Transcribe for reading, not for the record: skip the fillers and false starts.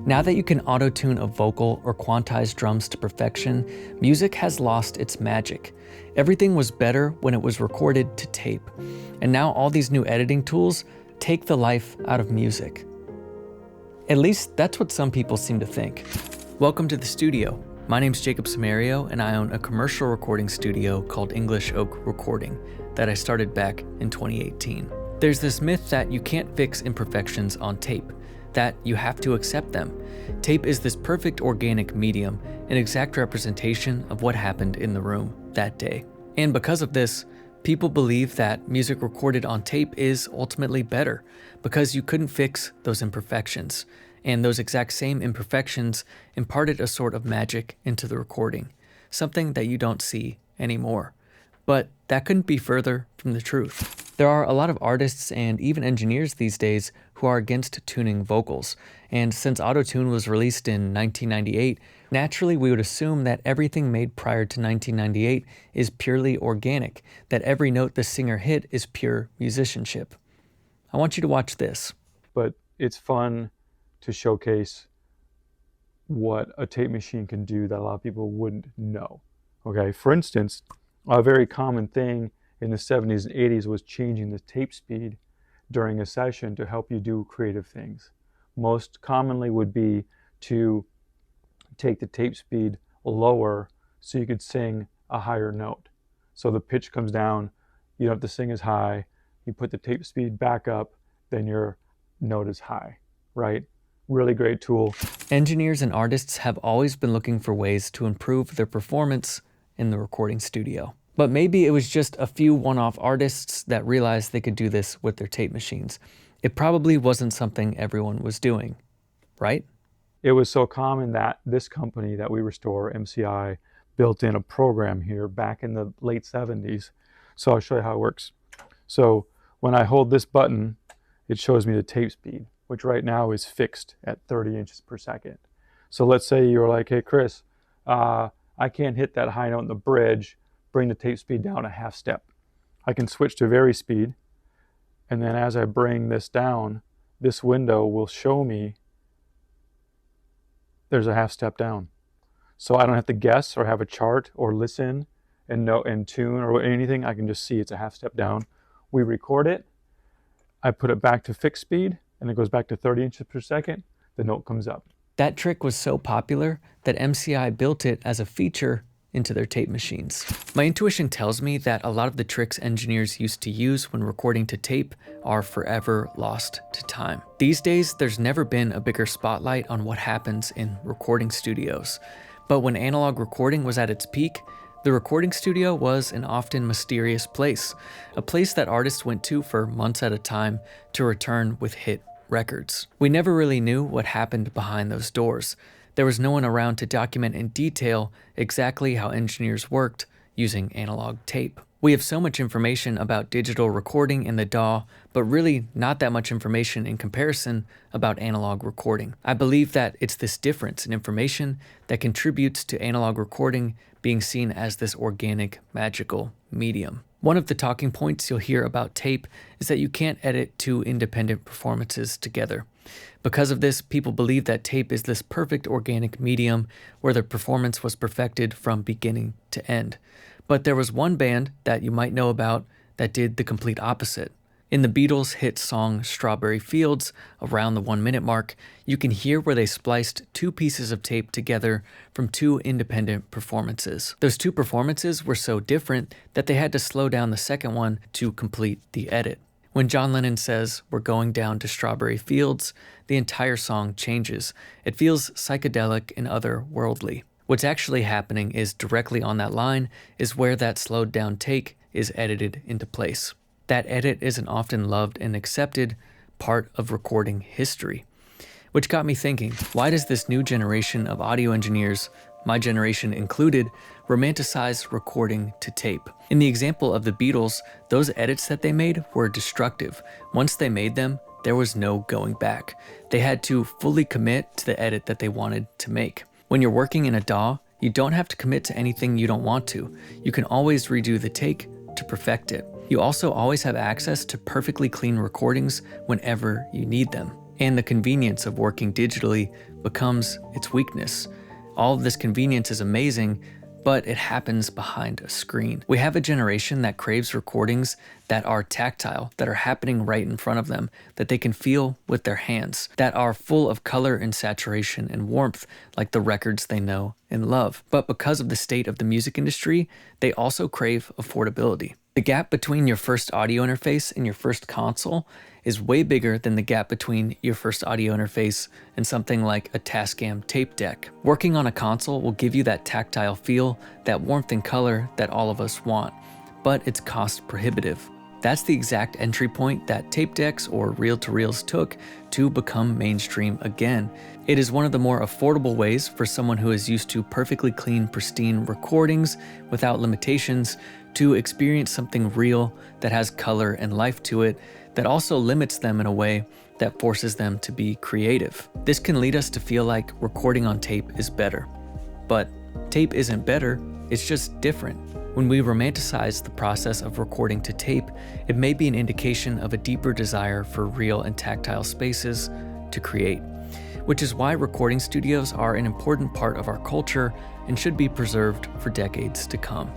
Now that you can auto-tune a vocal or quantize drums to perfection, music has lost its magic. Everything was better when it was recorded to tape, and now all these new editing tools take the life out of music. At least that's what some people seem to think. Welcome to the studio. My name's Jacob Samario, and I own a commercial recording studio called English Oak Recording that I started back in 2018. There's this myth that you can't fix imperfections on tape, that you have to accept them. Tape is this perfect organic medium, an exact representation of what happened in the room that day. And because of this, people believe that music recorded on tape is ultimately better because you couldn't fix those imperfections. And those exact same imperfections imparted a sort of magic into the recording, something that you don't see anymore. But that couldn't be further from the truth. There are a lot of artists and even engineers these days who are against tuning vocals. And since Auto-Tune was released in 1998, naturally we would assume that everything made prior to 1998 is purely organic, that every note the singer hit is pure musicianship. I want you to watch this. But it's fun to showcase what a tape machine can do that a lot of people wouldn't know. Okay, for instance, a very common thing in the 70s and 80s was changing the tape speed during a session to help you do creative things. Most commonly would be to take the tape speed lower so you could sing a higher note. So the pitch comes down, you don't have to sing as high, you put the tape speed back up, then your note is high, right? Really great tool. Engineers and artists have always been looking for ways to improve their performance in the recording studio. But maybe it was just a few one-off artists that realized they could do this with their tape machines. It probably wasn't something everyone was doing, right? It was so common that this company that we restore, MCI, built in a program here back in the late 70s. So I'll show you how it works. So when I hold this button, it shows me the tape speed, which right now is fixed at 30 inches per second. So let's say you're like, hey, Chris, I can't hit that high note in the bridge, bring the tape speed down a half step. I can switch to vari speed, and then as I bring this down, this window will show me there's a half step down. So I don't have to guess or have a chart or listen and know and tune or anything. I can just see it's a half step down. We record it, I put it back to fixed speed, and it goes back to 30 inches per second, the note comes up. That trick was so popular that MCI built it as a feature into their tape machines. My intuition tells me that a lot of the tricks engineers used to use when recording to tape are forever lost to time. These days, there's never been a bigger spotlight on what happens in recording studios. But when analog recording was at its peak, the recording studio was an often mysterious place, a place that artists went to for months at a time to return with hit records. We never really knew what happened behind those doors. There was no one around to document in detail exactly how engineers worked using analog tape. We have so much information about digital recording in the DAW, but really not that much information in comparison about analog recording. I believe that it's this difference in information that contributes to analog recording being seen as this organic, magical medium. One of the talking points you'll hear about tape is that you can't edit two independent performances together. Because of this, people believe that tape is this perfect organic medium where the performance was perfected from beginning to end. But there was one band that you might know about that did the complete opposite. In the Beatles' hit song Strawberry Fields, around the 1-minute mark, you can hear where they spliced two pieces of tape together from two independent performances. Those two performances were so different that they had to slow down the second one to complete the edit. When John Lennon says, "We're going down to Strawberry Fields," the entire song changes. It feels psychedelic and otherworldly. What's actually happening is directly on that line is where that slowed down take is edited into place. That edit is an often loved and accepted part of recording history. Which got me thinking, why does this new generation of audio engineers, my generation included, romanticize recording to tape? In the example of the Beatles, those edits that they made were destructive. Once they made them, there was no going back. They had to fully commit to the edit that they wanted to make. When you're working in a DAW, you don't have to commit to anything you don't want to. You can always redo the take to perfect it. You also always have access to perfectly clean recordings whenever you need them. and the convenience of working digitally becomes its weakness. All of this convenience is amazing, but it happens behind a screen. We have a generation that craves recordings that are tactile, that are happening right in front of them, that they can feel with their hands, that are full of color and saturation and warmth, like the records they know and love. But because of the state of the music industry, they also crave affordability. The gap between your first audio interface and your first console is way bigger than the gap between your first audio interface and something like a Tascam tape deck. Working on a console will give you that tactile feel, that warmth and color that all of us want, but it's cost prohibitive. That's the exact entry point that tape decks or reel-to-reels took to become mainstream again. It is one of the more affordable ways for someone who is used to perfectly clean, pristine recordings without limitations to experience something real that has color and life to it, that also limits them in a way that forces them to be creative. This can lead us to feel like recording on tape is better. But tape isn't better, it's just different. When we romanticize the process of recording to tape, it may be an indication of a deeper desire for real and tactile spaces to create, which is why recording studios are an important part of our culture and should be preserved for decades to come.